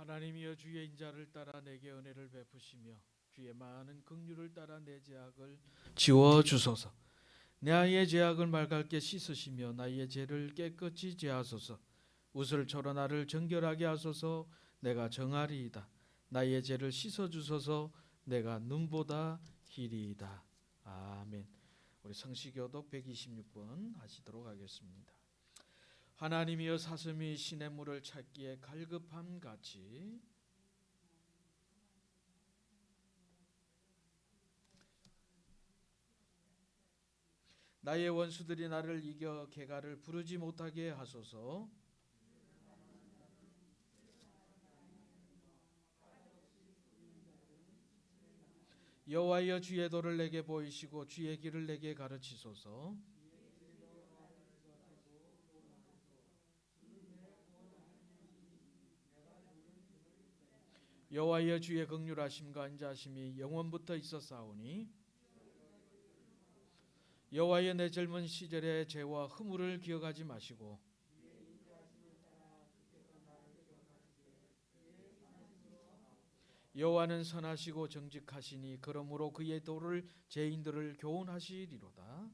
하나님이여, 주의 인자를 따라 내게 은혜를 베푸시며 주의 많은 긍휼을 따라 내 죄악을 지워 주소서. 내 아이의 죄악을 말갈게 씻으시며 나의 죄를 깨끗이 제하소서. 우슬처럼 나를 정결하게 하소서. 내가 정하리이다. 나의 죄를 씻어 주소서. 내가 눈보다 희리이다. 아멘. 우리 성시교독 126번 하시도록 하겠습니다. 하나님이여, 사슴이 시냇물을 찾기에 갈급함 같이 나의 원수들이 나를 이겨 개가를 부르지 못하게 하소서. 여호와여, 주의 도를 내게 보이시고 주의 길을 내게 가르치소서. 여호와여, 주의 긍휼하심과 인자하심이 영원부터 있었사오니 여호와여, 내 젊은 시절의 죄와 허물을 기억하지 마시고 여호와는 선하시고 정직하시니 그러므로 그의 도를 죄인들을 교훈하시리로다.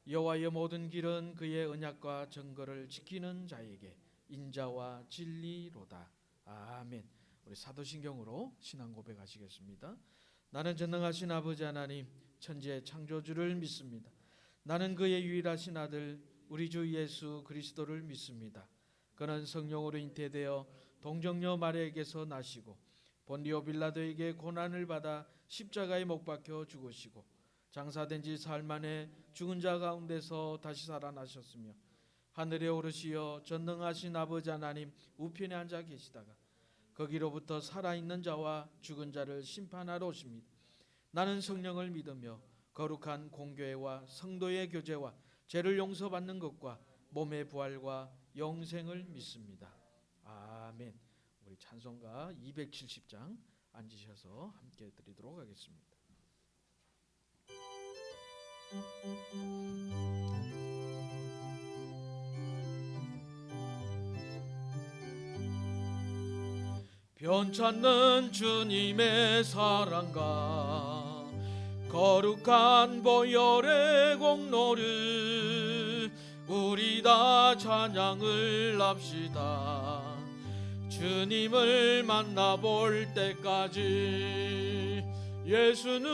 여호와의 모든 길은 그의 언약과 정거를 지키는 자에게 인자와 진리로다. 아멘. 우리 사도신경으로 신앙 고백하시겠습니다. 나는 전능하신 아버지 하나님, 천지의 창조주를 믿습니다. 나는 그의 유일하신 아들 우리 주 예수 그리스도를 믿습니다. 그는 성령으로 잉태되어 동정녀 마리아에게서 나시고 본디오 빌라도에게 고난을 받아 십자가에 못 박혀 죽으시고 장사된 지 사흘 만에 죽은 자 가운데서 다시 살아나셨으며 하늘에 오르시어 전능하신 아버지 하나님 우편에 앉아 계시다가 거기로부터 살아있는 자와 죽은 자를 심판하러 오십니다. 나는 성령을 믿으며 거룩한 공교회와 성도의 교제와 죄를 용서받는 것과 몸의 부활과 영생을 믿습니다. 아멘. 우리 찬송가 270장 앉으셔서 함께 드리도록 하겠습니다. 변찮는 주님의 사랑과 거룩한 보혈의 공로를 우리 다 찬양을 합시다. 주님을 만나볼 때까지 예수는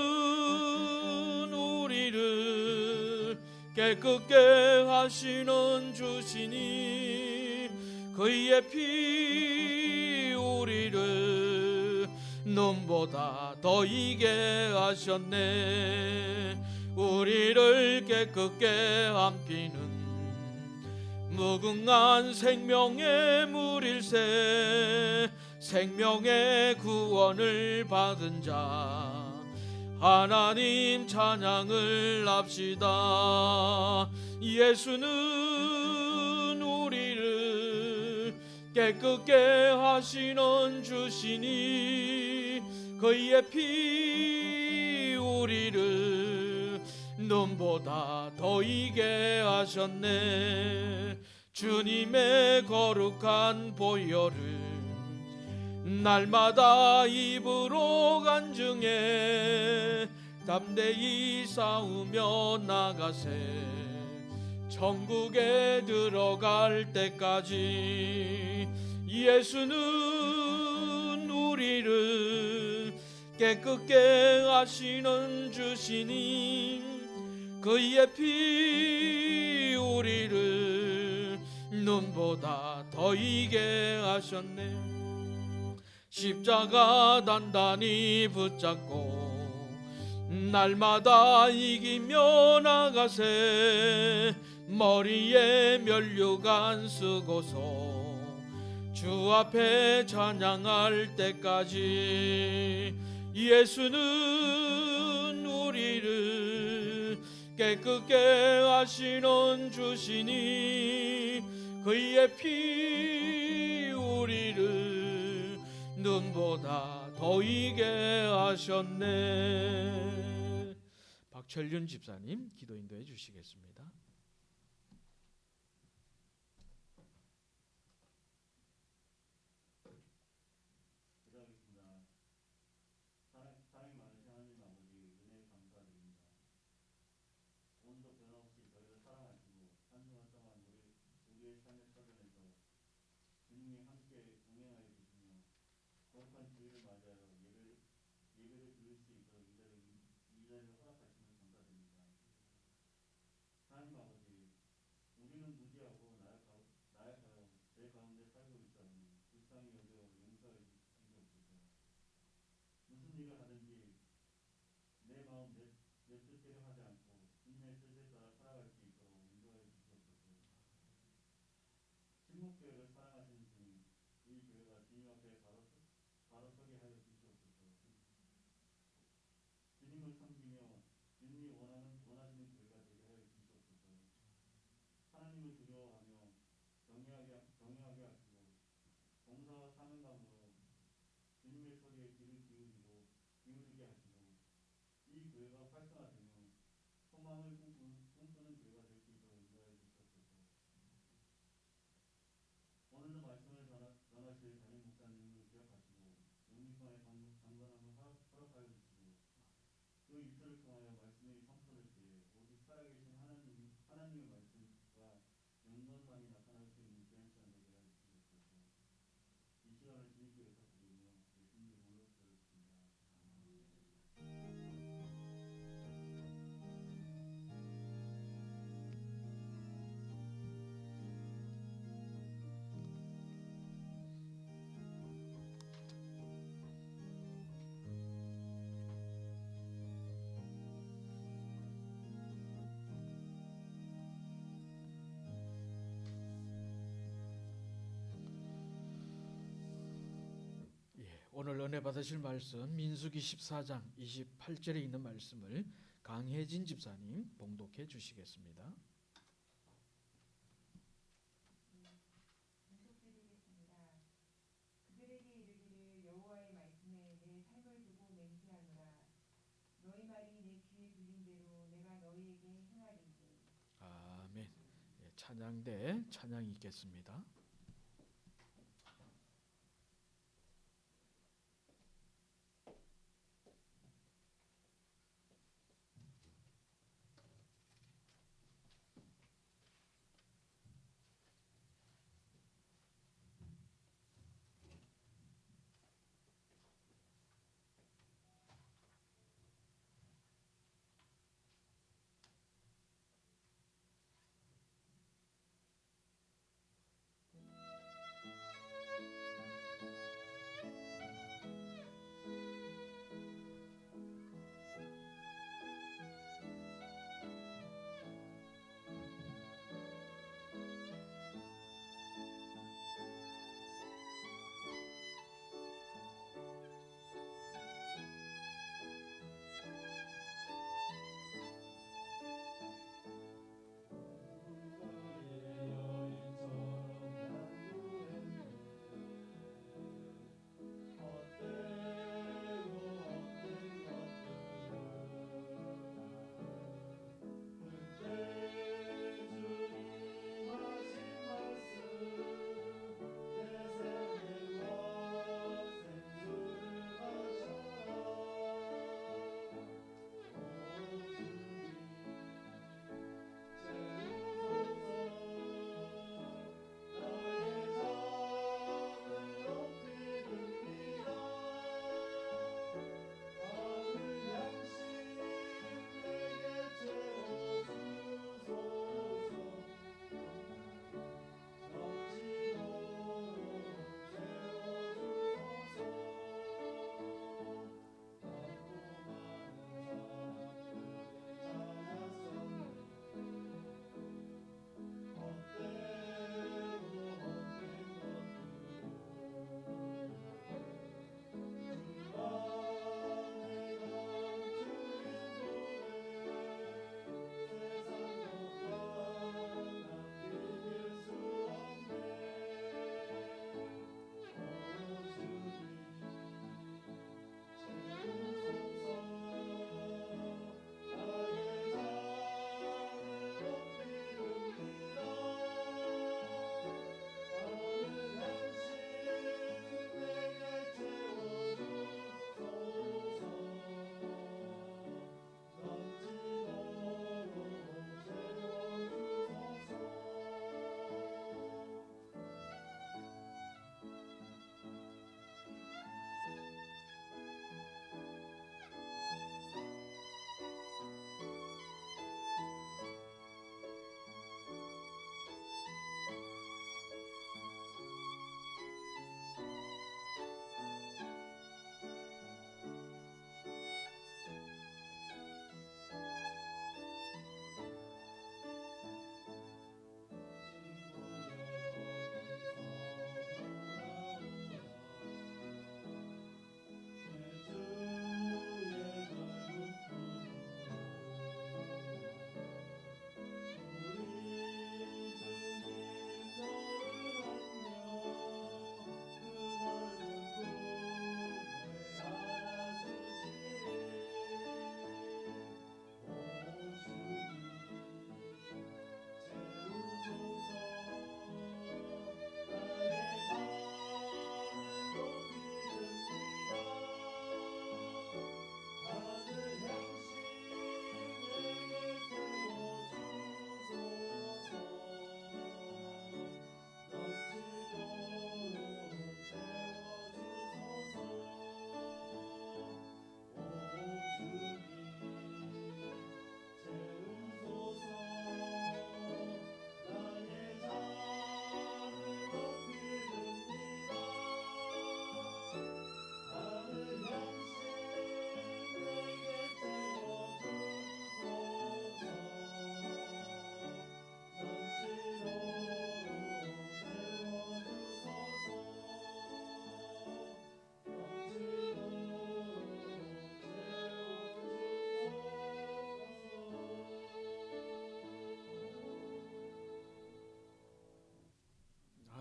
우리를 깨끗게 하시는 주시니 그의 피 우리를 눈보다 더 이게 하셨네. 우리를 깨끗게 한 피는 무궁한 생명의 물일세. 생명의 구원을 받은 자 하나님 찬양을 합시다. 예수는 우리를 깨끗게 하시는 주시니 그의 피 우리를 눈보다 더 이게 하셨네. 주님의 거룩한 보혈을 날마다 입으로 간증해 담대히 싸우며 나가세. 천국에 들어갈 때까지 예수는 우리를 깨끗게 하시는 주시니 그의 피 우리를 눈보다 더 이게 하셨네. 십자가 단단히 붙잡고 날마다 이기며 나가세. 머리에 면류관 쓰고서 주 앞에 찬양할 때까지 예수는 우리를 깨끗게 하시는 주시니 그의 피 우리를 눈보다 더 이게 하셨네. 박철윤 집사님 기도 인도해 주시겠습니다. 특별한 주일을 맞이하여 예배를 드릴 수 있도록 이 자리를 허락하심을 감사드립니다. 하나님 아버지, 우리는 무지하고 나약하여 내 가운데 살고 있사오니 불쌍히 여겨 용서해 주시옵소서. 무슨 일을 하든지 내 마음 내 뜻대로 하지 않고 주님의 뜻에 따라 살아갈 수 있도록 인도해 주시옵소서. 신목교회를 사랑하시는 주님, 이 교회가 주님 앞에 바로 서게 하여 주시옵소서. 주님을 섬기며 주님이 원하시는 교회가 되게 하여 주시옵소서. 하나님을 두려워하며 경외하게 하시고 봉사와 사명감으로 주님의 소리에 귀를 기울이게 하시고 이 교회가 활성화되며 소망을 꿈꾸는 교회가 될 수 있도록 인도하여 주시옵소서. 오늘도 말씀을 전하실 담임 목사님을 기억하시고 영미권의 강건함을 허락하여 주시고 그 입술을 통하여 말씀이 선포될 때에 오직 살아계신 하나님의 말씀과 영광만이 나타날 수 있는 귀한 시간 되게 하여 주시옵소서. 이 시간을 주님께 의탁드리며 예수님 이름으로 기도했습니다. 오늘 은혜 받으실 말씀 민수기 14장 28절에 있는 말씀을 강혜진 집사님 봉독해 주시겠습니다. 문독드리겠습니다. 그들에게 이르기를 여호와의 말씀에 내 삶을 두고 맹세하노라. 너희 말이 내 귀에 들린 대로 내가 너희에게 행하리니. 아멘. 찬양대 찬양이 있겠습니다.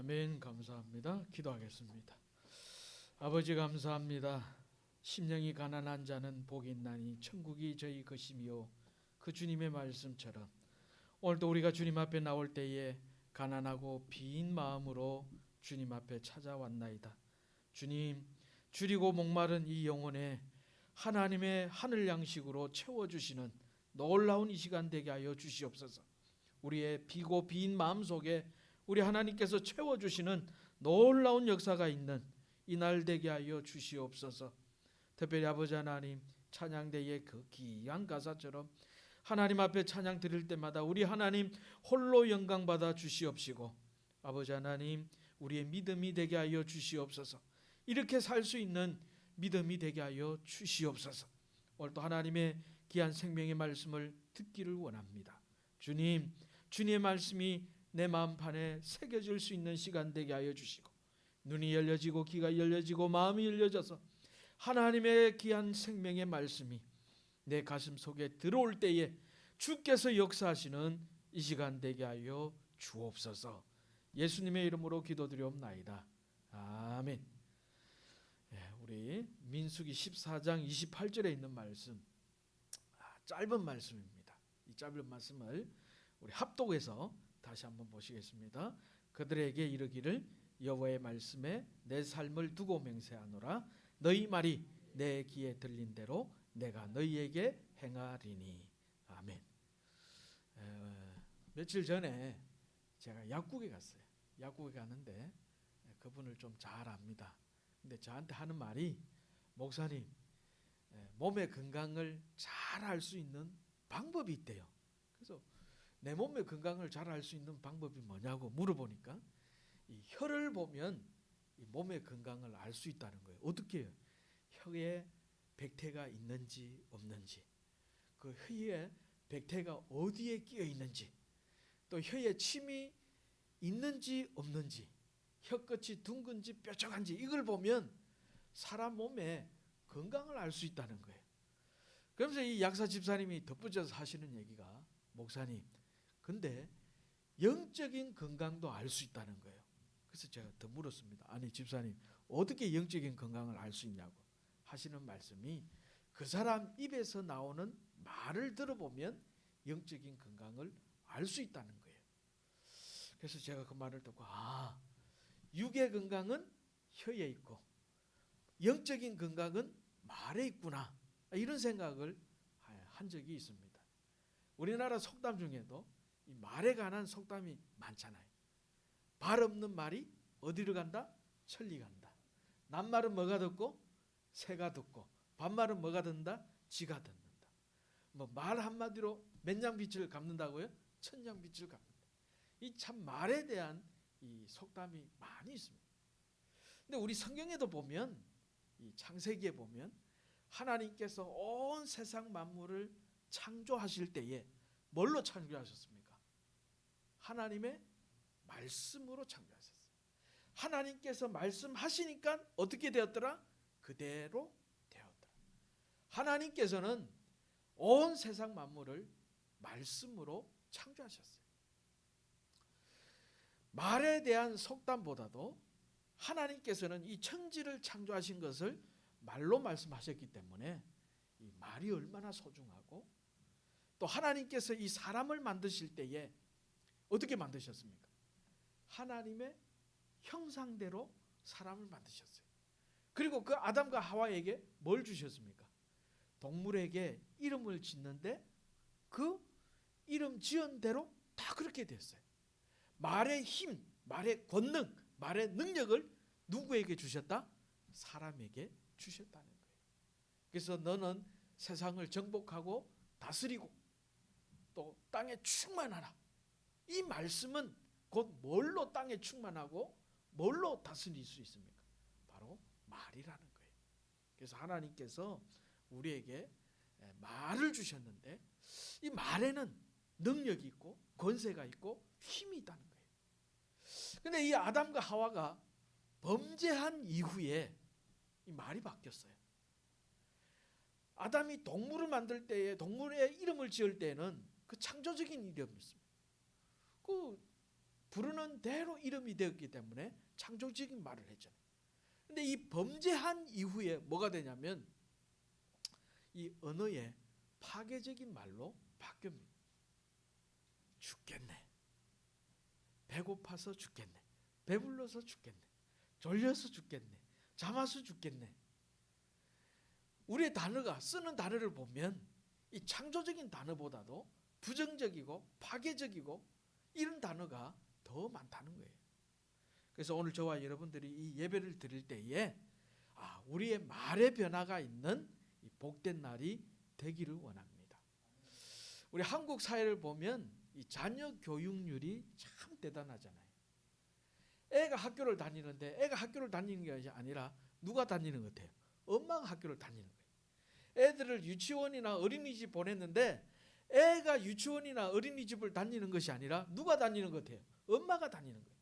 아멘. 감사합니다. 기도하겠습니다. 아버지 감사합니다. 심령이 가난한 자는 복이 있나니 천국이 저희 것이며 그 주님의 말씀처럼 오늘도 우리가 주님 앞에 나올 때에 가난하고 빈 마음으로 주님 앞에 찾아왔나이다. 주님, 줄이고 목마른 이 영혼에 하나님의 하늘 양식으로 채워주시는 놀라운 이 시간 되게 하여 주시옵소서. 우리의 비고 빈 마음 속에 우리 하나님께서 채워주시는 놀라운 역사가 있는 이날 되게 하여 주시옵소서. 특별히 아버지 하나님, 찬양대의 그 귀한 가사처럼 하나님 앞에 찬양 드릴 때마다 우리 하나님 홀로 영광 받아 주시옵시고, 아버지 하나님 우리의 믿음이 되게 하여 주시옵소서. 이렇게 살 수 있는 믿음이 되게 하여 주시옵소서. 오늘도 하나님의 귀한 생명의 말씀을 듣기를 원합니다. 주님, 주님의 말씀이 내 마음판에 새겨질 수 있는 시간 되게 하여 주시고, 눈이 열려지고 귀가 열려지고 마음이 열려져서 하나님의 귀한 생명의 말씀이 내 가슴 속에 들어올 때에 주께서 역사하시는 이 시간 되게 하여 주옵소서. 예수님의 이름으로 기도드리옵나이다. 아멘. 우리 민수기 14장 28절에 있는 말씀, 짧은 말씀입니다. 이 짧은 말씀을 우리 합독해서 다시 한번 보시겠습니다. 그들에게 이르기를 여호와의 말씀에 내 삶을 두고 맹세하노라. 너희 말이 내 귀에 들린 대로 내가 너희에게 행하리니. 아멘. 며칠 전에 제가 약국에 갔어요. 약국에 가는데 그분을 좀 잘 압니다. 근데 저한테 하는 말이, 목사님, 몸의 건강을 잘 알 수 있는 방법이 있대요. 그래서 내 몸의 건강을 잘 알 수 있는 방법이 뭐냐고 물어보니까 이 혀를 보면 이 몸의 건강을 알 수 있다는 거예요. 어떻게 해요? 혀에 백태가 있는지 없는지, 그 혀에 백태가 어디에 끼어 있는지, 또 혀에 침이 있는지 없는지, 혀끝이 둥근지 뾰족한지, 이걸 보면 사람 몸의 건강을 알 수 있다는 거예요. 그러면서 이 약사 집사님이 덧붙여서 하시는 얘기가, 목사님, 근데 영적인 건강도 알 수 있다는 거예요. 그래서 제가 더 물었습니다. 아니 집사님, 어떻게 영적인 건강을 알 수 있냐고 하시는 말씀이, 그 사람 입에서 나오는 말을 들어보면 영적인 건강을 알 수 있다는 거예요. 그래서 제가 그 말을 듣고, 육의 건강은 혀에 있고 영적인 건강은 말에 있구나, 이런 생각을 한 적이 있습니다. 우리나라 속담 중에도 이 말에 관한 속담이 많잖아요. 발 없는 말이 어디로 간다? 천리 간다. 낱말은 뭐가 듣고? 새가 듣고. 반말은 뭐가 듣는다? 쥐가 듣는다. 뭐 말 한마디로 몇 냥빛을 갚는다고요? 천냥빛을 갚는다. 이 참 말에 대한 이 속담이 많이 있습니다. 근데 우리 성경에도 보면, 이 창세기에 보면 하나님께서 온 세상 만물을 창조하실 때에 뭘로 창조하셨습니까? 하나님의 말씀으로 창조하셨어요. 하나님께서 말씀하시니까 어떻게 되었더라? 그대로 되었더라. 하나님께서는 온 세상 만물을 말씀으로 창조하셨어요. 말에 대한 속담보다도 하나님께서는 이 천지를 창조하신 것을 말로 말씀하셨기 때문에 이 말이 얼마나 소중하고, 또 하나님께서 이 사람을 만드실 때에 어떻게 만드셨습니까? 하나님의 형상대로 사람을 만드셨어요. 그리고 그 아담과 하와에게 뭘 주셨습니까? 동물에게 이름을 짓는데 그 이름 지은 대로 다 그렇게 됐어요. 말의 힘, 말의 권능, 말의 능력을 누구에게 주셨다? 사람에게 주셨다는 거예요. 그래서 너는 세상을 정복하고 다스리고 또 땅에 충만하라. 이 말씀은 곧 뭘로 땅에 충만하고 뭘로 다스릴 수 있습니까? 바로 말이라는 거예요. 그래서 하나님께서 우리에게 말을 주셨는데, 이 말에는 능력이 있고 권세가 있고 힘이 있다는 거예요. 근데 이 아담과 하와가 범죄한 이후에 이 말이 바뀌었어요. 아담이 동물을 만들 때에, 동물의 이름을 지을 때는 그 창조적인 이름이었습니다. 그 부르는 대로 이름이 되었기 때문에 창조적인 말을 했잖아요. 근데 이 범죄한 이후에 뭐가 되냐면 이 언어의 파괴적인 말로 바뀝니다. 죽겠네. 배고파서 죽겠네. 배불러서 죽겠네. 졸려서 죽겠네. 잠아서 죽겠네. 우리의 단어가 쓰는 단어를 보면 이 창조적인 단어보다도 부정적이고 파괴적이고 이런 단어가 더 많다는 거예요. 그래서 오늘 저와 여러분들이 이 예배를 드릴 때에 우리의 말의 변화가 있는 이 복된 날이 되기를 원합니다. 우리 한국 사회를 보면 이 자녀 교육률이 참 대단하잖아요. 애가 학교를 다니는데 애가 학교를 다니는 게 아니라 누가 다니는 것 같아요? 엄마가 학교를 다니는 거예요. 애들을 유치원이나 어린이집 보냈는데 애가 유치원이나 어린이집을 다니는 것이 아니라 누가 다니는 것 같아요? 엄마가 다니는 거예요.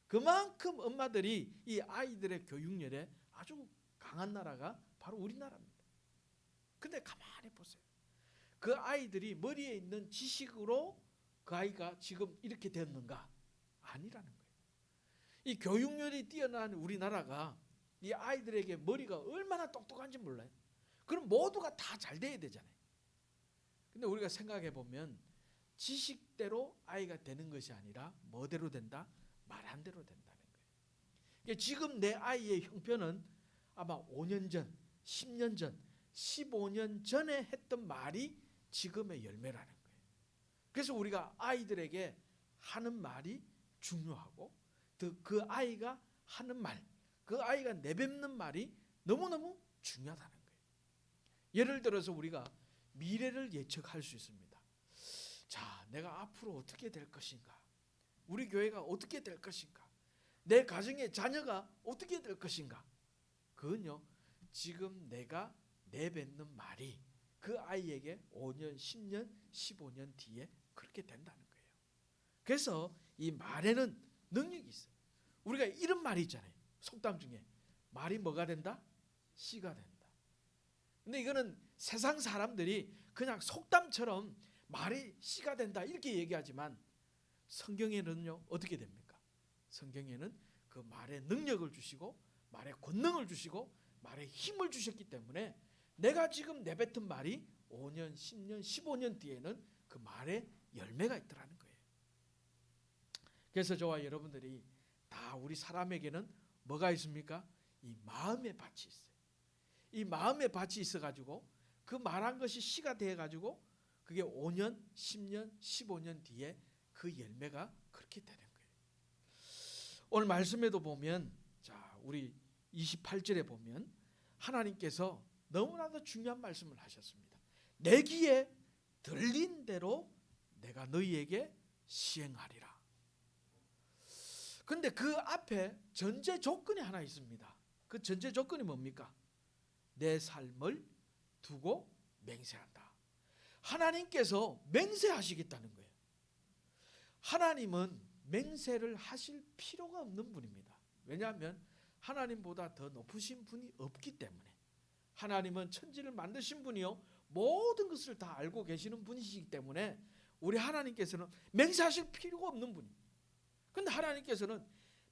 그만큼 엄마들이 이 아이들의 교육열에 아주 강한 나라가 바로 우리나라입니다. 근데 가만히 보세요. 그 아이들이 머리에 있는 지식으로 그 아이가 지금 이렇게 됐는가? 아니라는 거예요. 이 교육열이 뛰어난 우리나라가 이 아이들에게 머리가 얼마나 똑똑한지 몰라요. 그럼 모두가 다 잘 돼야 되잖아요. 근데 우리가 생각해 보면 지식대로 아이가 되는 것이 아니라 뭐대로 된다? 말한 대로 된다는 거예요. 그러니까 지금 내 아이의 형편은 아마 5년 전, 10년 전, 15년 전에 했던 말이 지금의 열매라는 거예요. 그래서 우리가 아이들에게 하는 말이 중요하고 그 아이가 하는 말, 그 아이가 내뱉는 말이 너무너무 중요하다는 거예요. 예를 들어서 우리가 미래를 예측할 수 있습니다. 자, 내가 앞으로 어떻게 될 것인가? 우리 교회가 어떻게 될 것인가? 내 가정의 자녀가 어떻게 될 것인가? 그건요, 지금 내가 내뱉는 말이 그 아이에게 5년, 10년, 15년 뒤에 그렇게 된다는 거예요. 그래서 이 말에는 능력이 있어요. 우리가 이런 말이 있잖아요. 속담 중에 말이 뭐가 된다? 씨가 된다. 근데 이거는 세상 사람들이 그냥 속담처럼 말이 씨가 된다 이렇게 얘기하지만 성경에는요 어떻게 됩니까? 성경에는 그 말에 능력을 주시고 말에 권능을 주시고 말에 힘을 주셨기 때문에 내가 지금 내뱉은 말이 5년, 10년, 15년 뒤에는 그 말에 열매가 있더라는 거예요. 그래서 저와 여러분들이 다 우리 사람에게는 뭐가 있습니까? 이 마음의 밭이 있어요. 이 마음의 밭이 있어가지고 그 말한 것이 씨가 돼가지고 그게 5년, 10년, 15년 뒤에 그 열매가 그렇게 되는 거예요. 오늘 말씀에도 보면 자 우리 28절에 보면 하나님께서 너무나도 중요한 말씀을 하셨습니다. 내 귀에 들린 대로 내가 너희에게 시행하리라. 근데 그 앞에 전제 조건이 하나 있습니다. 그 전제 조건이 뭡니까? 내 삶을 두고 맹세한다. 하나님께서 맹세하시겠다는 거예요. 하나님은 맹세를 하실 필요가 없는 분입니다. 왜냐하면 하나님보다 더 높으신 분이 없기 때문에. 하나님은 천지를 만드신 분이요 모든 것을 다 알고 계시는 분이시기 때문에 우리 하나님께서는 맹세하실 필요가 없는 분입니다. 그런데 하나님께서는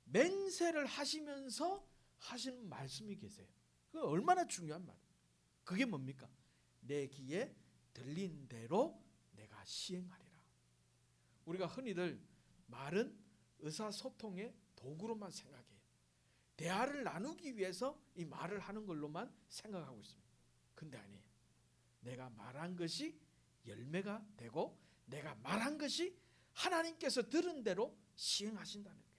맹세를 하시면서 하시는 말씀이 계세요. 그게 얼마나 중요한 말이에요. 그게 뭡니까? 내 귀에 들린 대로 내가 시행하리라. 우리가 흔히들 말은 의사소통의 도구로만 생각해요. 대화를 나누기 위해서 이 말을 하는 걸로만 생각하고 있습니다. 근데 아니에요. 내가 말한 것이 열매가 되고 내가 말한 것이 하나님께서 들은 대로 시행하신다는 거예요.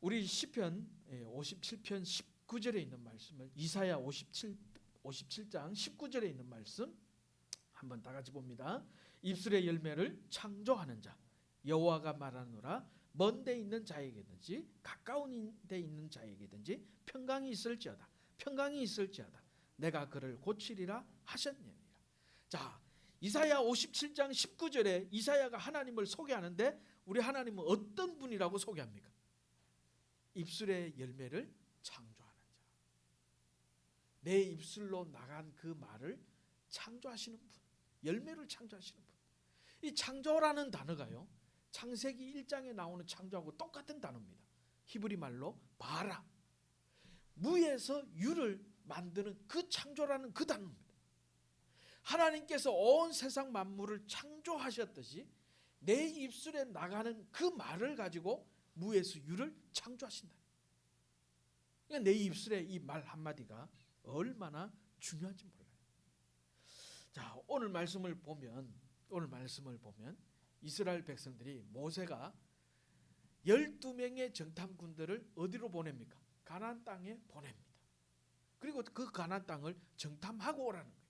우리 시편 57편 19절에 있는 말씀을 이사야 57장 19절에 있는 말씀 한번 다 같이 봅니다. 입술의 열매를 창조하는 자 여호와가 말하노라. 먼 데 있는 자에게든지 가까운 데 있는 자에게든지 평강이 있을지어다. 평강이 있을지어다. 내가 그를 고치리라 하셨느니라. 자, 이사야 57장 19절에 이사야가 하나님을 소개하는데 우리 하나님은 어떤 분이라고 소개합니까? 입술의 열매를 창조하는 자. 내 입술로 나간 그 말을 창조하시는 분. 열매를 창조하시는 분. 이 창조라는 단어가요. 창세기 1장에 나오는 창조하고 똑같은 단어입니다. 히브리 말로 바라. 무에서 유를 만드는 그 창조라는 그 단어입니다. 하나님께서 온 세상 만물을 창조하셨듯이 내 입술에 나가는 그 말을 가지고 무에서 유를 창조하신다. 그러니까 내 입술에 이 말 한마디가 얼마나 중요한지 몰라요. 자, 오늘 말씀을 보면 이스라엘 백성들이 모세가 12명의 정탐꾼들을 어디로 보냅니까? 가나안 땅에 보냅니다. 그리고 그 가나안 땅을 정탐하고 오라는 거예요.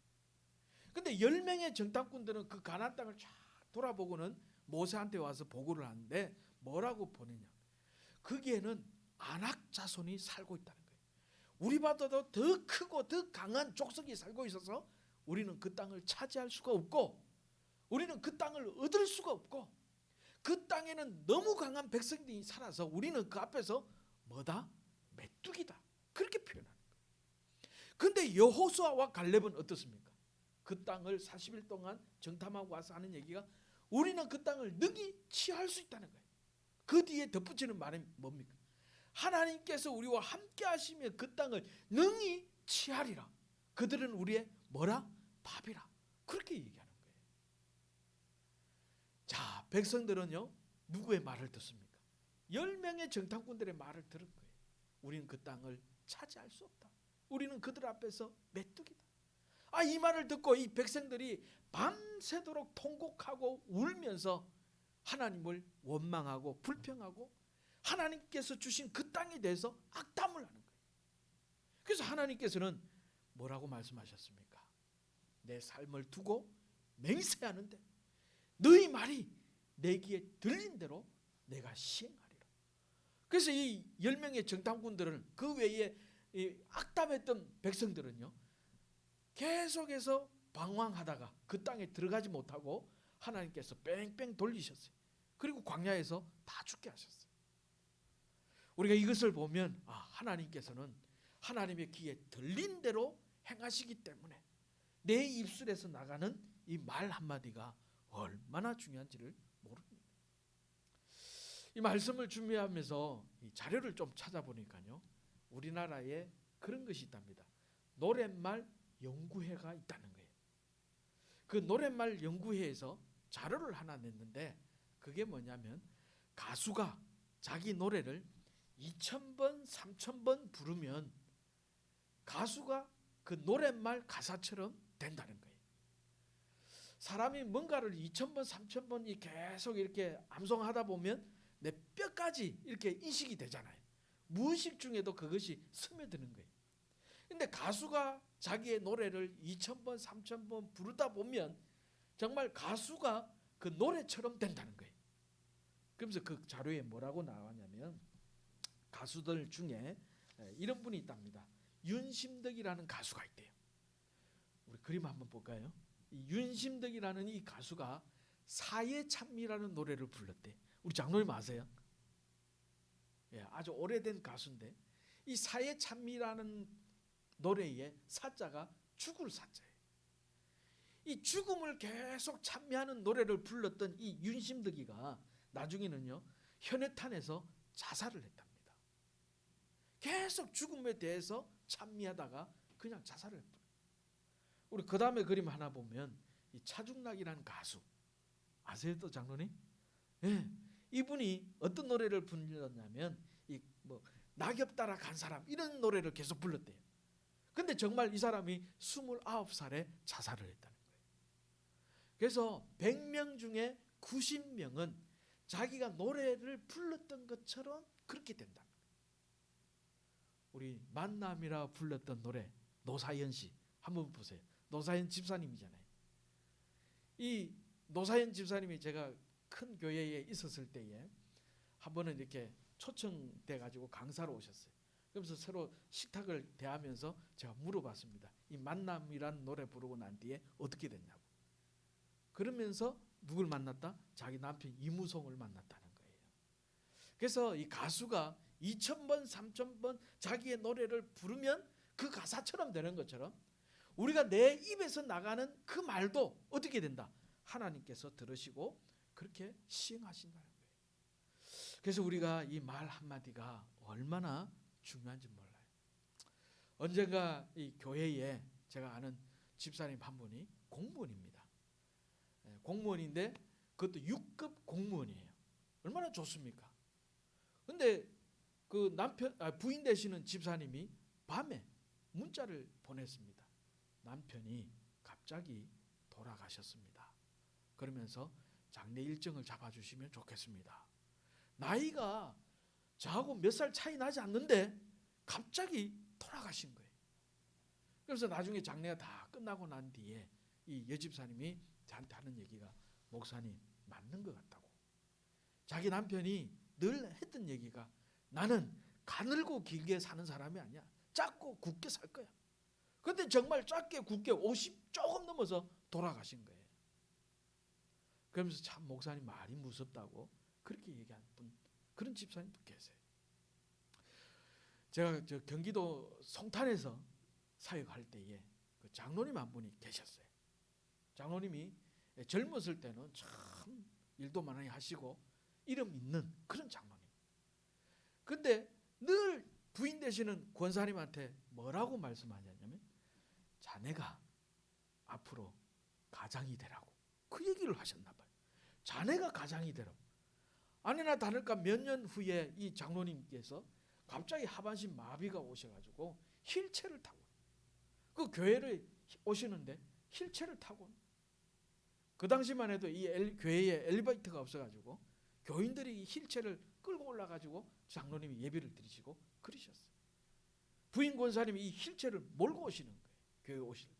근데 10명의 정탐꾼들은 그 가나안 땅을 쫙 돌아보고는 모세한테 와서 보고를 하는데 뭐라고 보내냐? 거기에는 아낙 자손이 살고 있다는 거예요. 우리보다도 더 크고 더 강한 족속이 살고 있어서 우리는 그 땅을 차지할 수가 없고 우리는 그 땅을 얻을 수가 없고 그 땅에는 너무 강한 백성들이 살아서 우리는 그 앞에서 뭐다? 메뚜기다. 그렇게 표현하는 거예요. 그런데 여호수아와 갈렙은 어떻습니까? 그 땅을 40일 동안 정탐하고 와서 하는 얘기가 우리는 그 땅을 능히 취할 수 있다는 거예요. 그 뒤에 덧붙이는 말은 뭡니까? 하나님께서 우리와 함께 하시면 그 땅을 능히 취하리라. 그들은 우리의 뭐라? 밥이라. 그렇게 얘기하는 거예요. 자, 백성들은요 누구의 말을 듣습니까? 10명의 정탐꾼들의 말을 들은 거예요. 우리는 그 땅을 차지할 수 없다. 우리는 그들 앞에서 메뚜기다. 이 말을 듣고 이 백성들이 밤새도록 통곡하고 울면서 하나님을 원망하고 불평하고 하나님께서 주신 그 땅에 대해서 악담을 하는 거예요. 그래서 하나님께서는 뭐라고 말씀하셨습니까? 내 삶을 두고 맹세하는데 너희 말이 내 귀에 들린 대로 내가 시행하리라. 그래서 이 10명의 정탐꾼들은 그 외에 이 악담했던 백성들은요 계속해서 방황하다가 그 땅에 들어가지 못하고 하나님께서 뺑뺑 돌리셨어요. 그리고 광야에서 다 죽게 하셨어요. 우리가 이것을 보면 하나님께서는 하나님의 귀에 들린 대로 행하시기 때문에 내 입술에서 나가는 이 말 한마디가 얼마나 중요한지를 모릅니다. 이 말씀을 준비하면서 이 자료를 좀 찾아보니까요 우리나라에 그런 것이 있답니다. 노랫말 연구회가 있다는 거예요. 그 노랫말 연구회에서 자료를 하나 냈는데 그게 뭐냐면 가수가 자기 노래를 2000번, 3000번 부르면 가수가 그 노랫말 가사처럼 된다는 거예요. 사람이 뭔가를 2000번, 3000번이 계속 이렇게 암송하다 보면 내 뼈까지 이렇게 인식이 되잖아요. 무의식 중에도 그것이 스며드는 거예요. 근데 가수가 자기의 노래를 2000번, 3000번 부르다 보면 정말 가수가 그 노래처럼 된다는 거예요. 그러면서 그 자료에 뭐라고 나왔냐면 가수들 중에 이런 분이 있답니다. 윤심덕이라는 가수가 있대요. 우리 그림 한번 볼까요? 이 윤심덕이라는 이 가수가 사예찬미라는 노래를 불렀대. 우리 장로님 아세요? 아주 오래된 가수인데 이 사예찬미라는 노래의 사자가 죽을 사자예요. 이 죽음을 계속 찬미하는 노래를 불렀던 이 윤심덕이가 나중에는요 현해탄에서 자살을 했답니다. 계속 죽음에 대해서 찬미하다가 그냥 자살을 했어요. 우리 그 다음에 그림 하나 보면 이 차중락이라는 가수 아세요 또 장로님? 이분이 어떤 노래를 불렀냐면 이 뭐 낙엽 따라 간 사람 이런 노래를 계속 불렀대요. 근데 정말 이 사람이 29살에 자살을 했다는 거예요. 그래서 100명 중에 90명은 자기가 노래를 불렀던 것처럼 그렇게 된다. 우리 만남이라 불렀던 노래 노사연 씨 한번 보세요. 노사연 집사님이잖아요. 이 노사연 집사님이 제가 큰 교회에 있었을 때에 한 번은 이렇게 초청돼 가지고 강사로 오셨어요. 그러면서 서로 식탁을 대하면서 제가 물어봤습니다. 이 만남이라는 노래 부르고 난 뒤에 어떻게 됐냐고. 그러면서 누굴 만났다? 자기 남편 이무송을 만났다는 거예요. 그래서 이 가수가 2000번, 3000번 자기의 노래를 부르면 그 가사처럼 되는 것처럼 우리가 내 입에서 나가는 그 말도 어떻게 된다? 하나님께서 들으시고 그렇게 시행하신다는 거예요. 그래서 우리가 이 말 한마디가 얼마나 중요한지 몰라요. 언젠가 이 교회에 제가 아는 집사님 한 분이 공무원입니다. 공무원인데 그것도 6급 공무원이에요. 얼마나 좋습니까? 근데 그 부인 되시는 집사님이 밤에 문자를 보냈습니다. 남편이 갑자기 돌아가셨습니다. 그러면서 장례 일정을 잡아주시면 좋겠습니다. 나이가 저하고 몇 살 차이 나지 않는데 갑자기 돌아가신 거예요. 그래서 나중에 장례가 다 끝나고 난 뒤에 이 여집사님이 저한테 하는 얘기가 목사님 맞는 것 같다고. 자기 남편이 늘 했던 얘기가 나는 가늘고 길게 사는 사람이 아니야. 짧고 굵게 살 거야. 근데 정말 짧게 굵게 50 조금 넘어서 돌아가신 거예요. 그러면서 참 목사님 말이 무섭다고 그렇게 얘기한 분, 그런 집사님도 계세요. 제가 저 경기도 송탄에서 사역할 때에 그 장로님 한 분이 계셨어요. 장로님이 젊었을 때는 참 일도 많이 하시고 이름 있는 그런 장로님. 근데 늘 부인 되시는 권사님한테 뭐라고 말씀하냐면 자네가 앞으로 가장이 되라고 그 얘기를 하셨나 봐요. 자네가 가장이 되라고. 아니나 다를까 몇 년 후에 이 장로님께서 갑자기 하반신 마비가 오셔가지고 휠체어를 타고 그 교회를 오시는데 휠체어를 타고 그 당시만 해도 이 교회에 엘리베이터가 없어가지고 교인들이 이 휠체어를 끌고 올라가지고 장로님이 예배를 드리시고 그러셨어요. 부인 권사님이 이 휠체어를 몰고 오시는 거예요. 교회 오실 때.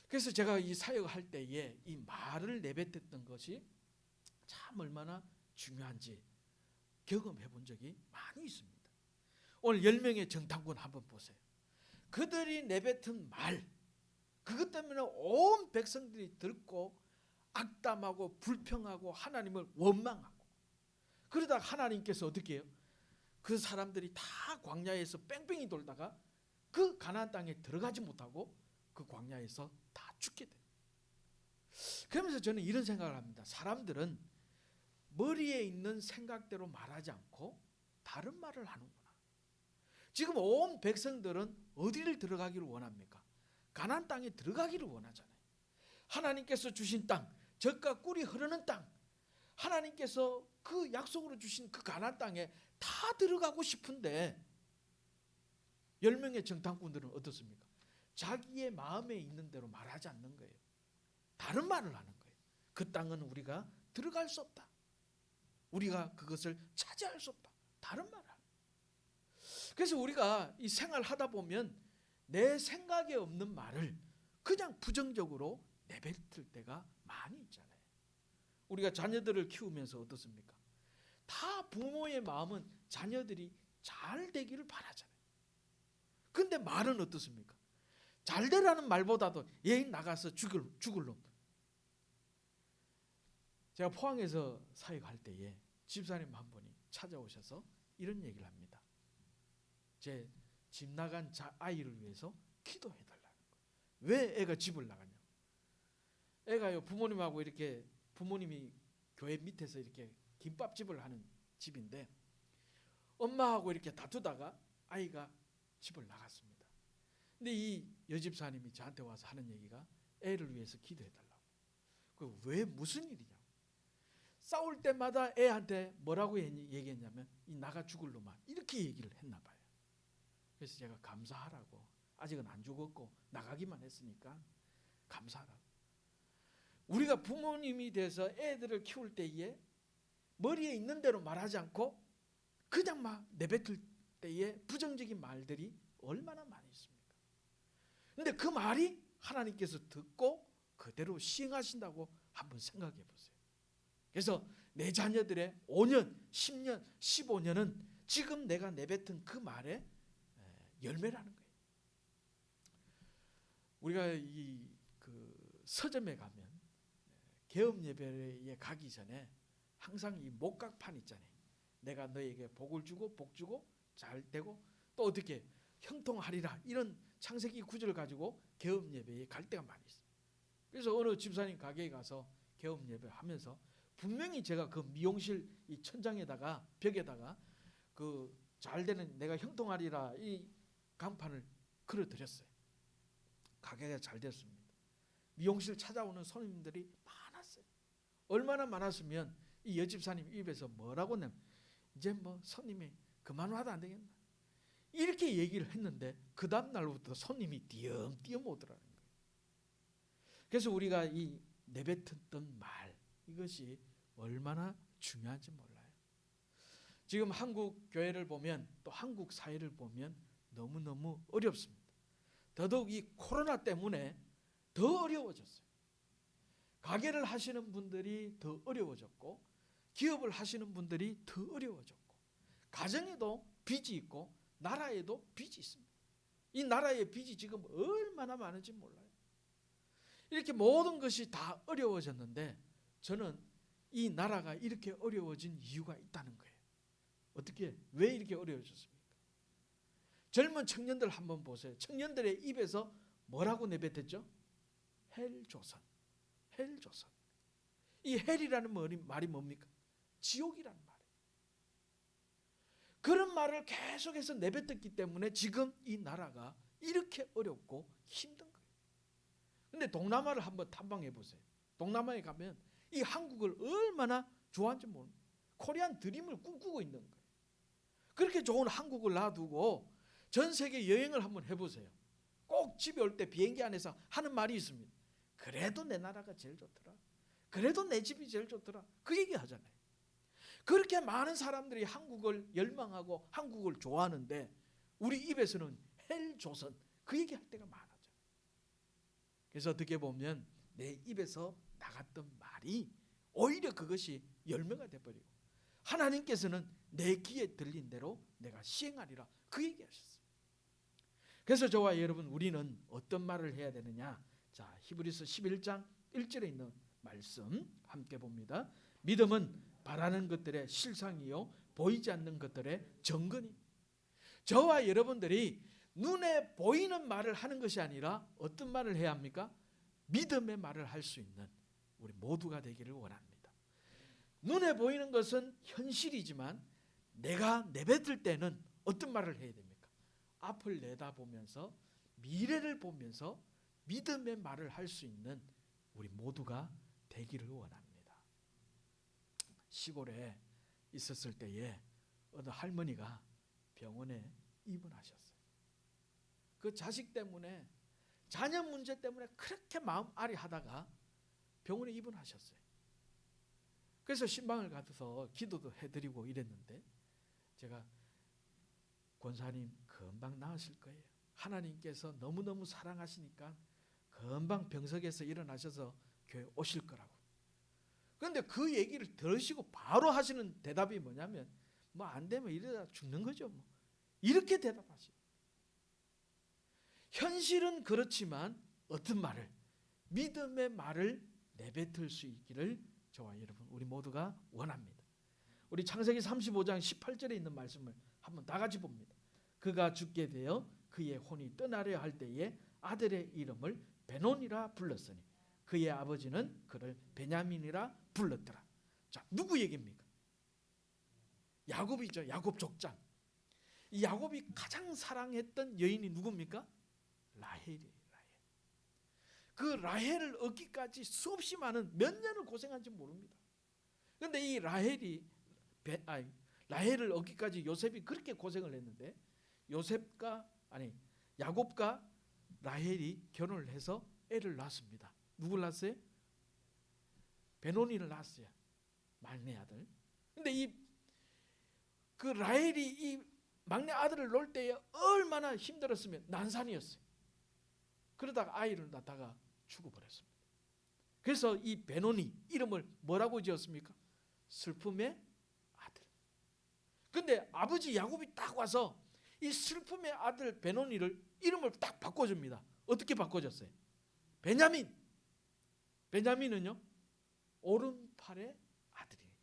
그래서 제가 이 사역할 때에 이 말을 내뱉었던 것이 참 얼마나 중요한지 경험해 본 적이 많이 있습니다. 오늘 10명의 정탐꾼 한번 보세요. 그들이 내뱉은 말, 그것 때문에 온 백성들이 듣고 악담하고 불평하고 하나님을 원망하고 그러다 하나님께서 어떻게 해요? 그 사람들이 다 광야에서 뺑뺑이 돌다가 그 가나안 땅에 들어가지 못하고 그 광야에서 다 죽게 돼요. 그러면서 저는 이런 생각을 합니다. 사람들은 머리에 있는 생각대로 말하지 않고 다른 말을 하는구나. 지금 온 백성들은 어디를 들어가기를 원합니까? 가나안 땅에 들어가기를 원하잖아요. 하나님께서 주신 땅, 젖과 꿀이 흐르는 땅, 하나님께서 그 약속으로 주신 그 가나안 땅에 다 들어가고 싶은데 10명의 정탐꾼들은 어떻습니까? 자기의 마음에 있는 대로 말하지 않는 거예요. 다른 말을 하는 거예요. 그 땅은 우리가 들어갈 수 없다. 우리가 그것을 차지할 수 없다. 다른 말을 하는 거예요. 그래서 우리가 이 생활하다 보면 내 생각에 없는 말을 그냥 부정적으로 내뱉을 때가 많이 있잖아요. 우리가 자녀들을 키우면서 어떻습니까? 다 부모의 마음은 자녀들이 잘 되기를 바라잖아요. 근데 말은 어떻습니까? 잘 되라는 말보다도 얘 나가서 죽을 놈. 제가 포항에서 사역할 때에 집사님 한 분이 찾아오셔서 이런 얘기를 합니다. 제 집 나간 아이를 위해서 기도해달라는 거예요. 왜 애가 집을 나갔냐? 애가요 부모님하고 이렇게 부모님이 교회 밑에서 이렇게 김밥집을 하는 집인데 엄마하고 이렇게 다투다가 아이가 집을 나갔습니다. 근데 이 여집사님이 저한테 와서 하는 얘기가 애를 위해서 기도해달라고. 그 왜 무슨 일이냐? 싸울 때마다 애한테 뭐라고 얘기했냐면 이 나가 죽을 놈아 이렇게 얘기를 했나 봐요. 그래서 제가 감사하라고. 아직은 안 죽었고 나가기만 했으니까 감사하라고. 우리가 부모님이 돼서 애들을 키울 때에 머리에 있는 대로 말하지 않고 그냥 막 내뱉을 때에 부정적인 말들이 얼마나 많이 있습니까? 근데 그 말이 하나님께서 듣고 그대로 시행하신다고 한번 생각해 보세요. 그래서 내 자녀들의 5년, 10년, 15년은 지금 내가 내뱉은 그 말의 열매라는 거예요. 우리가 그 서점에 가면 개업 예배에 가기 전에 항상 이 목각판 있잖아요. 내가 너에게 복을 주고 복 주고 잘 되고 또 어떻게 형통하리라 이런 창세기 구절을 가지고 개업 예배에 갈 때가 많이 있어요. 그래서 어느 집사님 가게에 가서 개업 예배 하면서 분명히 제가 그 미용실 이 천장에다가 벽에다가 그 잘 되는 내가 형통하리라 이 간판을 걸어드렸어요. 가게가 잘 됐습니다. 미용실 찾아오는 손님들이 많았어요. 얼마나 많았으면 이 여집사님 입에서 뭐라고 내면 이제 뭐 손님이 그만 와도 안 되겠나 이렇게 얘기를 했는데 그 다음 날부터 손님이 띄엄띄엄 오더라는 거예요. 그래서 우리가 이 내뱉었던 말 이것이 얼마나 중요한지 몰라요. 지금 한국 교회를 보면 또 한국 사회를 보면 너무너무 어렵습니다. 더더욱 이 코로나 때문에 더 어려워졌어요. 가게를 하시는 분들이 더 어려워졌고 기업을 하시는 분들이 더 어려워졌고 가정에도 빚이 있고 나라에도 빚이 있습니다. 이 나라의 빚이 지금 얼마나 많은지 몰라요. 이렇게 모든 것이 다 어려워졌는데 저는 이 나라가 이렇게 어려워진 이유가 있다는 거예요. 어떻게 왜 이렇게 어려워졌습니까? 젊은 청년들 한번 보세요. 청년들의 입에서 뭐라고 내뱉었죠? 헬조선. 헬조선. 이 헬이라는 말이 뭡니까? 지옥이라는 말이에요. 그런 말을 계속해서 내뱉었기 때문에 지금 이 나라가 이렇게 어렵고 힘든 거예요. 근데 동남아를 한번 탐방해 보세요. 동남아에 가면 이 한국을 얼마나 좋아하는지 모릅니다. 코리안 드림을 꿈꾸고 있는 거예요. 그렇게 좋은 한국을 놔두고 전 세계 여행을 한번 해보세요. 꼭 집에 올 때 비행기 안에서 하는 말이 있습니다. 그래도 내 나라가 제일 좋더라. 그래도 내 집이 제일 좋더라. 그 얘기 하잖아요. 그렇게 많은 사람들이 한국을 열망하고 한국을 좋아하는데 우리 입에서는 헬조선 그 얘기할 때가 많아져. 그래서 어떻게 보면 내 입에서 나갔던 말이 오히려 그것이 열매가 돼버리고 하나님께서는 내 귀에 들린 대로 내가 시행하리라 그 얘기하셨어요. 그래서 저와 여러분 우리는 어떤 말을 해야 되느냐. 자, 히브리서 11장 1절에 있는 말씀 함께 봅니다. 믿음은 바라는 것들의 실상이요 보이지 않는 것들의 정근이. 저와 여러분들이 눈에 보이는 말을 하는 것이 아니라 어떤 말을 해야 합니까? 믿음의 말을 할 수 있는 우리 모두가 되기를 원합니다. 눈에 보이는 것은 현실이지만 내가 내뱉을 때는 어떤 말을 해야 됩니까? 앞을 내다보면서 미래를 보면서 믿음의 말을 할 수 있는 우리 모두가 되기를 원합니다. 시골에 있었을 때에 어느 할머니가 병원에 입원하셨어요. 그 자식 때문에 자녀 문제 때문에 그렇게 마음 아리하다가 병원에 입원하셨어요. 그래서 신방을 가서 기도도 해드리고 이랬는데 제가 권사님 금방 나으실 거예요. 하나님께서 너무너무 사랑하시니까 금방 병석에서 일어나셔서 교회 오실 거라고. 그런데 그 얘기를 들으시고 바로 하시는 대답이 뭐냐면 뭐 안 되면 이러다 죽는 거죠. 뭐. 이렇게 대답하시죠. 현실은 그렇지만 어떤 말을 믿음의 말을 내뱉을 수 있기를 저와 여러분 우리 모두가 원합니다. 우리 창세기 35장 18절에 있는 말씀을 한번 다 같이 봅니다. 그가 죽게 되어 그의 혼이 떠나려 할 때에 아들의 이름을 베논이라 불렀으니 그의 아버지는 그를 베냐민이라 불렀더라. 자, 누구 얘기입니까? 야곱이죠. 야곱 족장. 이 야곱이 가장 사랑했던 여인이 누굽니까? 라헬이에요. 라헬. 그 라헬을 얻기까지 수없이 많은 몇 년을 고생한지 모릅니다. 그런데 이 라헬을 얻기까지 요셉이 그렇게 고생을 했는데 야곱과 라헬이 결혼을 해서 애를 낳습니다. 누굴 낳았어요? 베노니를 낳았어요. 막내 아들. 근데 그 라헬이 이 막내 아들을 놓을 때에 얼마나 힘들었으면 난산이었어요. 그러다가 아이를 낳다가 죽어버렸습니다. 그래서 이 베노니 이름을 뭐라고 지었습니까? 슬픔의 아들. 근데 아버지 야곱이 딱 와서 이 슬픔의 아들 베노니를 이름을 딱 바꿔줍니다. 어떻게 바꿔줬어요? 베냐민. 베냐민은요 오른팔의 아들이에요.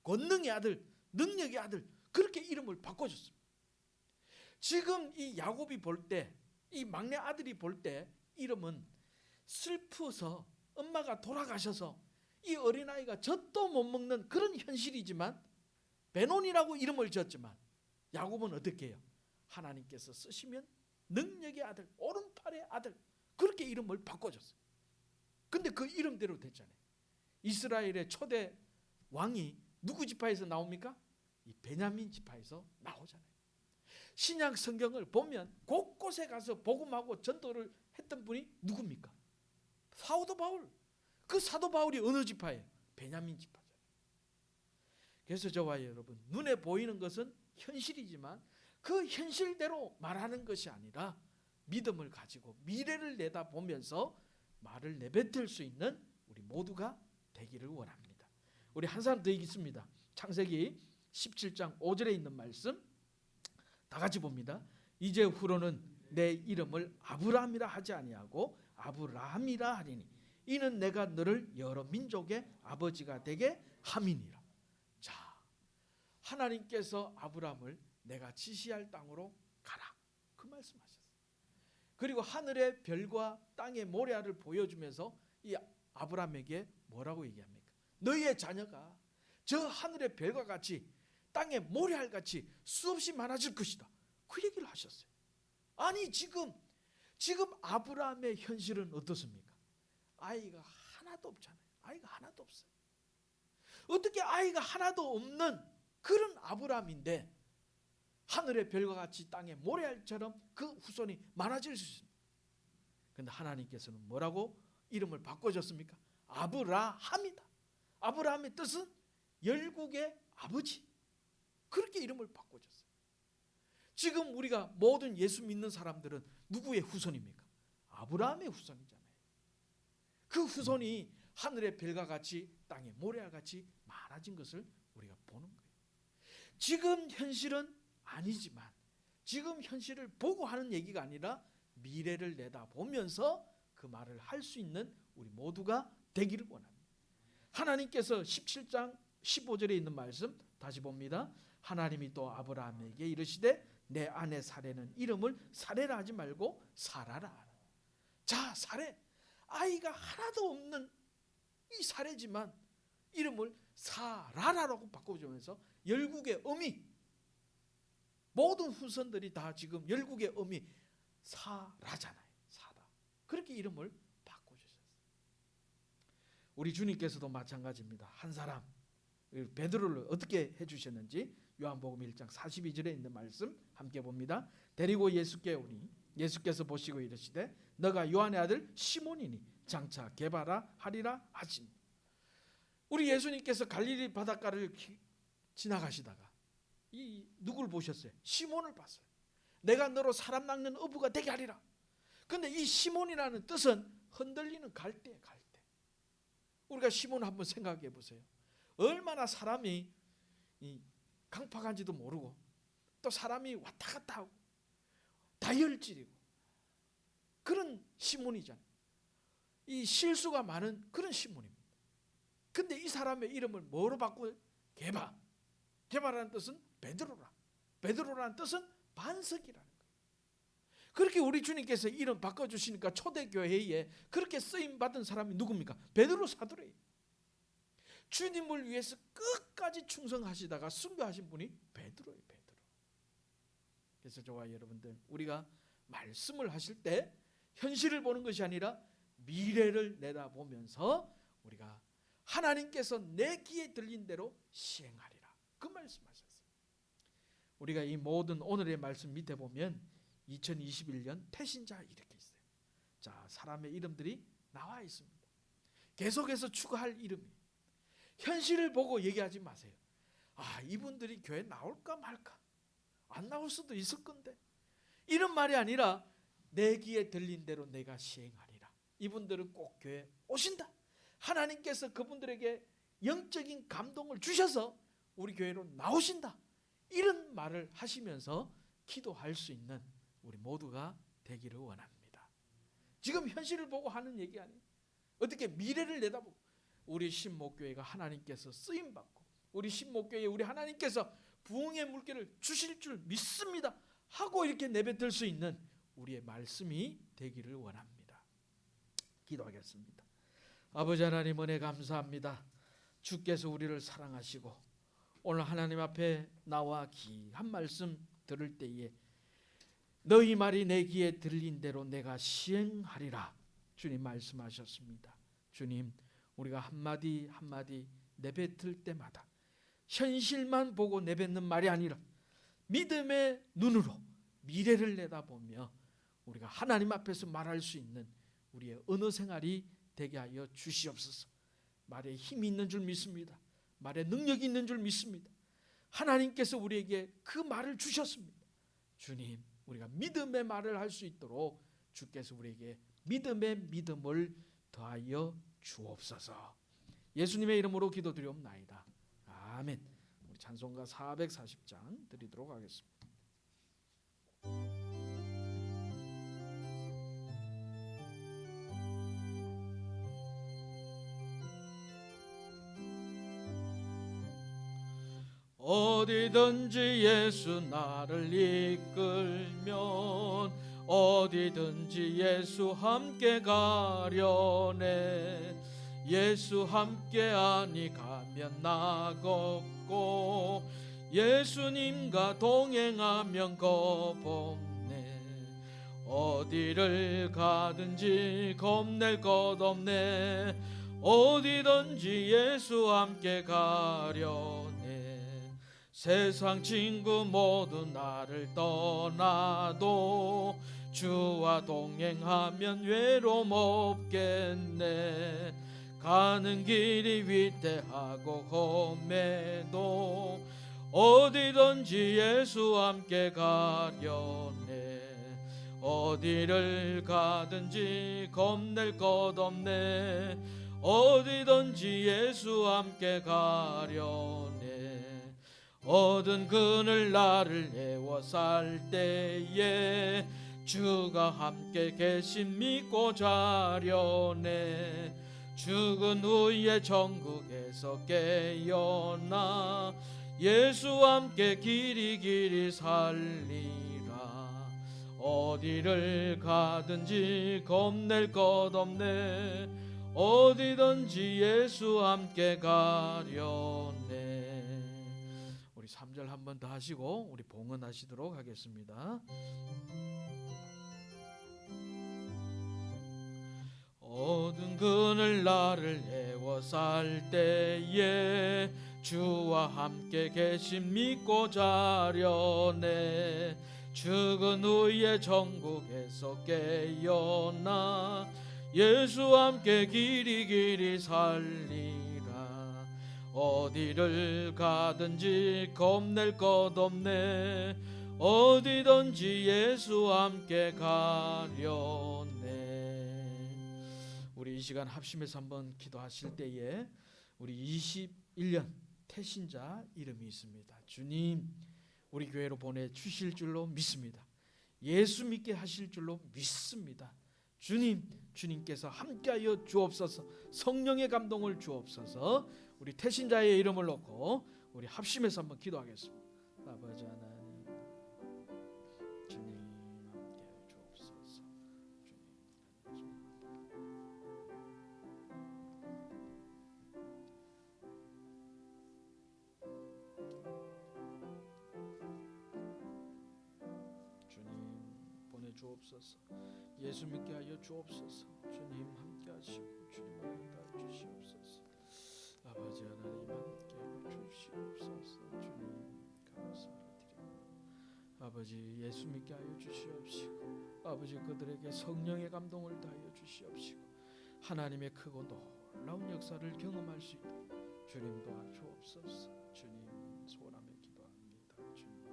권능의 아들, 능력의 아들 그렇게 이름을 바꿔줬습니다. 지금 이 야곱이 볼 때, 이 막내 아들이 볼 때 이름은 슬퍼서 엄마가 돌아가셔서 이 어린아이가 젖도 못 먹는 그런 현실이지만 베논이라고 이름을 지었지만 야곱은 어떻게 해요? 하나님께서 쓰시면 능력의 아들, 오른팔의 아들, 그렇게 이름을 바꿔줬어요. 근데 그 이름대로 됐잖아요. 이스라엘의 초대 왕이 누구 지파에서 나옵니까? 이 베냐민 지파에서 나오잖아요. 신약 성경을 보면 곳곳에 가서 복음하고 전도를 했던 분이 누굽니까? 사도 바울. 그 사도 바울이 어느 지파예요? 베냐민 지파잖아요. 그래서 저와 여러분, 눈에 보이는 것은 현실이지만 그 현실대로 말하는 것이 아니라 믿음을 가지고 미래를 내다보면서 말을 내뱉을 수 있는 우리 모두가 되기를 원합니다. 우리 한 사람 더 읽겠습니다. 창세기 17장 5절에 있는 말씀 다 같이 봅니다. 이제 후로는 내 이름을 아브라함이라 하지 아니하고 아브라함이라 하리니 이는 내가 너를 여러 민족의 아버지가 되게 함이니라. 자, 하나님께서 아브라함을 내가 지시할 땅으로 가라, 그 말씀하셨어요. 그리고 하늘의 별과 땅의 모래알을 보여주면서 이 아브라함에게 뭐라고 얘기합니까? 너희의 자녀가 저 하늘의 별과 같이 땅의 모래알 같이 수없이 많아질 것이다, 그 얘기를 하셨어요. 아니 지금 아브라함의 현실은 어떻습니까? 아이가 하나도 없잖아요. 아이가 하나도 없어요. 어떻게 아이가 하나도 없는 그런 아브라함인데 하늘의 별과 같이 땅의 모래알처럼 그 후손이 많아질 수 있습니다. 그런데 하나님께서는 뭐라고 이름을 바꿔줬습니까? 아브라함이다. 아브라함의 뜻은 열국의 아버지, 그렇게 이름을 바꿔줬어요. 지금 우리가 모든 예수 믿는 사람들은 누구의 후손입니까? 아브라함의 후손이잖아요. 그 후손이 하늘의 별과 같이 땅의 모래알 같이 많아진 것을 우리가 보는 거예요. 지금 현실은 아니지만 지금 현실을 보고 하는 얘기가 아니라 미래를 내다보면서 그 말을 할 수 있는 우리 모두가 되기를 원합니다. 하나님께서 17장 15절에 있는 말씀 다시 봅니다. 하나님이 또 아브라함에게 이르시되 내 아내 사레는 이름을 사레라 하지 말고 사라라. 자, 사레, 아이가 하나도 없는 이 사레지만 이름을 사라라라고 바꿔주면서 열국의 어미, 모든 후손들이 다 지금 열국의 어미 사라잖아요. 사라. 그렇게 이름을 바꿔주셨어요. 우리 주님께서도 마찬가지입니다. 한 사람 베드로를 어떻게 해주셨는지 요한복음 1장 42절에 있는 말씀 함께 봅니다. 데리고 예수께 오니 예수께서 보시고 이르시되 너가 요한의 아들 시몬이니 장차 게바라 하리라 하시니. 우리 예수님께서 갈릴리 바닷가를 지나가시다가 이 누구를 보셨어요? 시몬을 봤어요. 내가 너로 사람 낚는 어부가 되게 하리라. 근데 이 시몬이라는 뜻은 흔들리는 갈대예요, 갈대. 우리가 시몬 한번 생각해 보세요. 얼마나 사람이 강팍한지도 모르고 또 사람이 왔다 갔다 하고 다혈질이고 그런 시몬이잖아요. 이 실수가 많은 그런 시몬입니다. 근데 이 사람의 이름을 뭐로 바꾸어요? 게바. 게바라는 뜻은 베드로라. 베드로라는 뜻은 반석이라는 거예요. 그렇게 우리 주님께서 이름 바꿔주시니까 초대교회에 그렇게 쓰임받은 사람이 누굽니까? 베드로 사도래요. 주님을 위해서 끝까지 충성하시다가 순교하신 분이 베드로예요, 베드로. 그래서 저와 여러분들, 우리가 말씀을 하실 때 현실을 보는 것이 아니라 미래를 내다보면서 우리가 하나님께서 내 귀에 들린 대로 시행하리라, 그 말씀하셨어요. 우리가 이 모든 오늘의 말씀 밑에 보면 2021년 태신자 이렇게 있어요. 자, 사람의 이름들이 나와 있습니다. 계속해서 추가할 이름이. 현실을 보고 얘기하지 마세요. 아, 이분들이 교회 나올까 말까, 안 나올 수도 있을 건데, 이런 말이 아니라 내 귀에 들린 대로 내가 시행하리라. 이분들은 꼭 교회 오신다. 하나님께서 그분들에게 영적인 감동을 주셔서 우리 교회로 나오신다. 이런 말을 하시면서 기도할 수 있는 우리 모두가 되기를 원합니다. 지금 현실을 보고 하는 얘기 아니에요. 어떻게 미래를 내다보고 우리 신목교회가 하나님께서 쓰임받고 우리 신목교회에 우리 하나님께서 부흥의 물결을 주실 줄 믿습니다 하고 이렇게 내뱉을 수 있는 우리의 말씀이 되기를 원합니다. 기도하겠습니다. 아버지 하나님 은혜 감사합니다. 주께서 우리를 사랑하시고 오늘 하나님 앞에 나와 귀한 말씀 들을 때에 너희 말이 내 귀에 들린 대로 내가 시행하리라 주님 말씀하셨습니다. 주님, 우리가 한마디 한마디 내뱉을 때마다 현실만 보고 내뱉는 말이 아니라 믿음의 눈으로 미래를 내다보며 우리가 하나님 앞에서 말할 수 있는 우리의 언어 생활이 되게 하여 주시옵소서. 말에 힘이 있는 줄 믿습니다. 말에 능력이 있는 줄 믿습니다. 하나님께서 우리에게 그 말을 주셨습니다. 주님, 우리가 믿음의 말을 할 수 있도록 주께서 우리에게 믿음의 믿음을 더하여 주옵소서. 예수님의 이름으로 기도드리옵나이다. 아멘. 우리 찬송가 440장 드리도록 하겠습니다. 어디든지 예수 나를 이끌면 어디든지 예수 함께 가려네. 예수 함께하니 가면 나겁고 예수님과 동행하면 겁없네. 어디를 가든지 겁낼 것 없네. 어디든지 예수 함께 가려네. 세상 친구 모두 나를 떠나도 주와 동행하면 외로움 없겠네. 가는 길이 위태하고 험해도 어디든지 예수 함께 가려네. 어디를 가든지 겁낼 것 없네. 어디든지 예수 함께 가려네. 얻은 그늘 나를 애워 살 때에 주가 함께 계신 믿고 자려네. 죽은 후에 천국에서 깨어나 예수와 함께 길이 살리라. 어디를 가든지 겁낼 것 없네. 어디든지 예수와 함께 가려네. 우리 3절 한 번 더 하시고 우리 봉헌하시도록 하겠습니다. 어두운 그늘 나를 애워 살 때에 주와 함께 계신 믿고 자려네. 죽은 후에 천국에서 깨어나 예수와 함께 길이 살리라. 어디를 가든지 겁낼 것 없네. 어디든지 예수와 함께 가려네. 우리 이 시간 합심해서 한번 기도하실 때에 우리 21년 태신자 이름이 있습니다. 주님, 우리 교회로 보내주실 줄로 믿습니다. 예수 믿게 하실 줄로 믿습니다. 주님, 주님께서 함께하여 주옵소서. 성령의 감동을 주옵소서. 우리 태신자의 이름을 놓고 우리 합심해서 한번 기도하겠습니다. 아버지 하나님, 주님 함께하여 주옵소서. 주님 보내주옵소서. 예수 믿게 하여 주옵소서. 주님 함께 하시고 주님 안에 다 주시옵소서. 아버지 하나님 함께 하여 주시옵소서. 주님 감사를 드립니다. 아버지 예수 믿게 하여 주시옵시고 아버지 그들에게 성령의 감동을 다하여 주시옵시고 하나님의 크고 놀라운 역사를 경험할 수 있도록 주님 도와주옵소서. 주님 소원하며 기도합니다. 주님.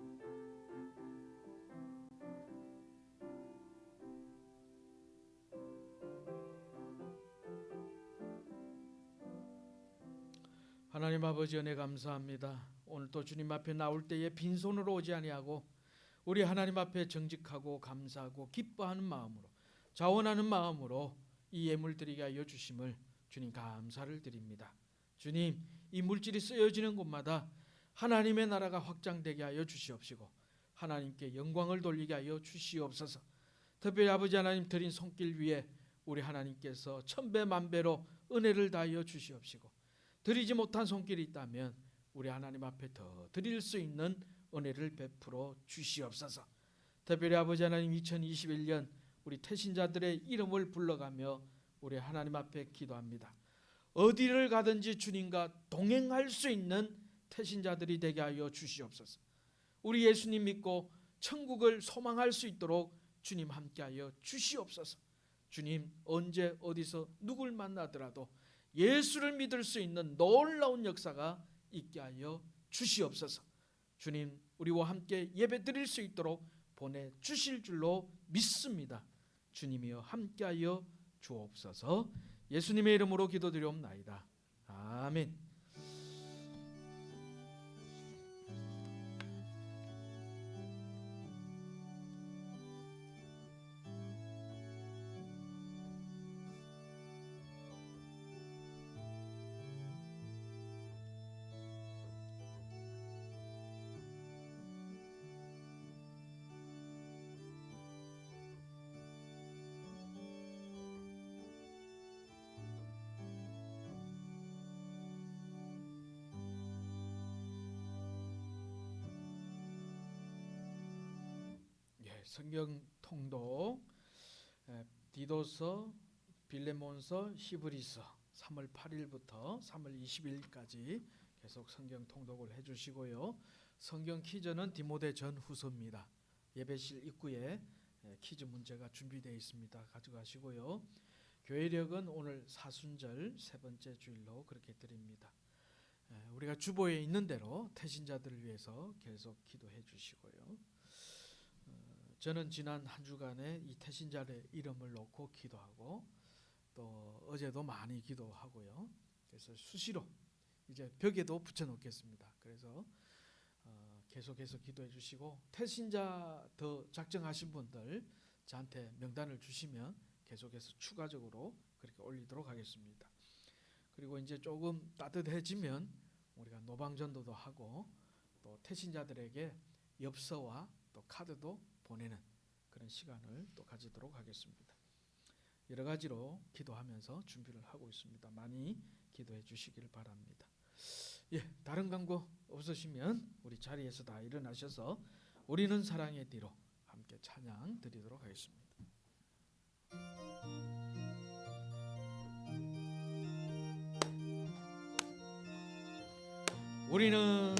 하나님 아버지 은혜 감사합니다. 오늘 또 주님 앞에 나올 때에 빈손으로 오지 아니하고 우리 하나님 앞에 정직하고 감사하고 기뻐하는 마음으로 자원하는 마음으로 이 예물 드리게 하여 주심을 주님 감사를 드립니다. 주님, 이 물질이 쓰여지는 곳마다 하나님의 나라가 확장되게 하여 주시옵시고 하나님께 영광을 돌리게 하여 주시옵소서. 특별히 아버지 하나님 드린 손길 위에 우리 하나님께서 천배 만배로 은혜를 다하여 주시옵시고, 드리지 못한 손길이 있다면 우리 하나님 앞에 더 드릴 수 있는 은혜를 베풀어 주시옵소서. 특별히 아버지 하나님, 2021년 우리 태신자들의 이름을 불러가며 우리 하나님 앞에 기도합니다. 어디를 가든지 주님과 동행할 수 있는 태신자들이 되게 하여 주시옵소서. 우리 예수님 믿고 천국을 소망할 수 있도록 주님 함께하여 주시옵소서. 주님, 언제 어디서 누굴 만나더라도 예수를 믿을 수 있는 놀라운 역사가 있게 하여 주시옵소서. 주님, 우리와 함께 예배 드릴 수 있도록 보내주실 줄로 믿습니다. 주님이여 함께하여 주옵소서. 예수님의 이름으로 기도드리옵나이다. 아멘. 성경 통독, 디도서, 빌레몬서, 히브리서 3월 8일부터 3월 20일까지 계속 성경 통독을 해주시고요. 성경 퀴즈는 디모데 전후서입니다. 예배실 입구에 퀴즈 문제가 준비되어 있습니다. 가져가시고요. 교회력은 오늘 사순절 세 번째 주일로 그렇게 드립니다. 우리가 주보에 있는 대로 태신자들을 위해서 계속 기도해 주시고요. 저는 지난 한 주간에 이 태신자의 이름을 놓고 기도하고 또 어제도 많이 기도하고요. 그래서 수시로 이제 벽에도 붙여놓겠습니다. 그래서 계속해서 기도해 주시고, 태신자 더 작정하신 분들 저한테 명단을 주시면 계속해서 추가적으로 그렇게 올리도록 하겠습니다. 그리고 이제 조금 따뜻해지면 우리가 노방전도도 하고 또 태신자들에게 엽서와 또 카드도 보내는 그런 시간을 또 가지도록 하겠습니다. 여러 가지로 기도하면서 준비를 하고 있습니다. 많이 기도해 주시길 바랍니다. 다른 광고 없으시면 우리 자리에서 다 일어나셔서 우리는 사랑의 뒤로 함께 찬양 드리도록 하겠습니다. 우리는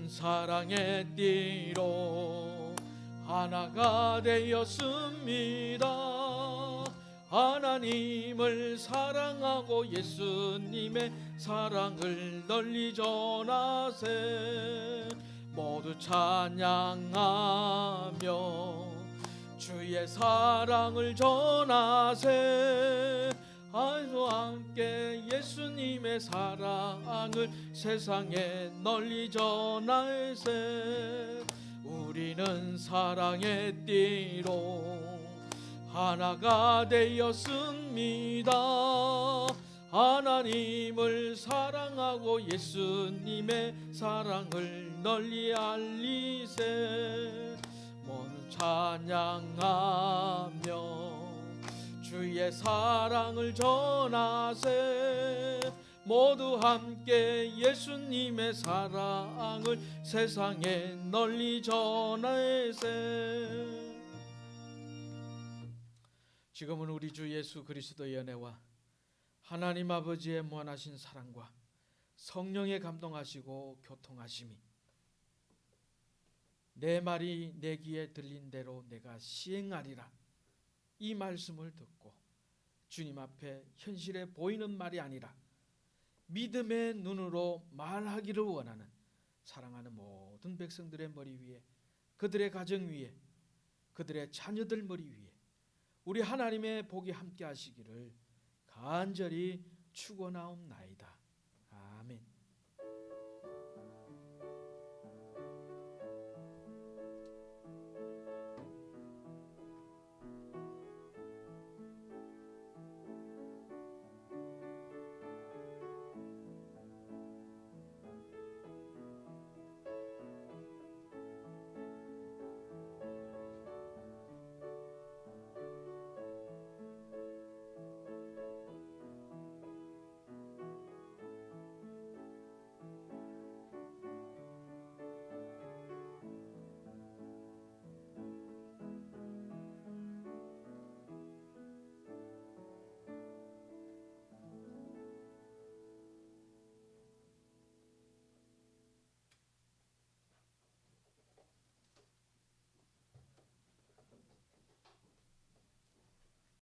사랑의 띠로 하나가 되었습니다. 하나님을 사랑하고 예수님의 사랑을 널리 전하세. 모두 찬양하며 주의 사랑을 전하세. 아주 함께 예수님의 사랑을 세상에 널리 전하세. 우리는 사랑의 띠로 하나가 되었습니다. 하나님을 사랑하고 예수님의 사랑을 널리 알리세. 모두 찬양하며 주의 사랑을 전하세. 모두 함께 예수님의 사랑을 세상에 널리 전하세. 지금은 우리 주 예수 그리스도의 은혜와 하나님 아버지의 무한하신 사랑과 성령의 감동하시고 교통하심이 내 말이 내 귀에 들린 대로 내가 시행하리라, 이 말씀을 듣고 주님 앞에 현실에 보이는 말이 아니라 믿음의 눈으로 말하기를 원하는 사랑하는 모든 백성들의 머리 위에, 그들의 가정 위에, 그들의 자녀들 머리 위에 우리 하나님의 복이 함께 하시기를 간절히 축원하옵나이다.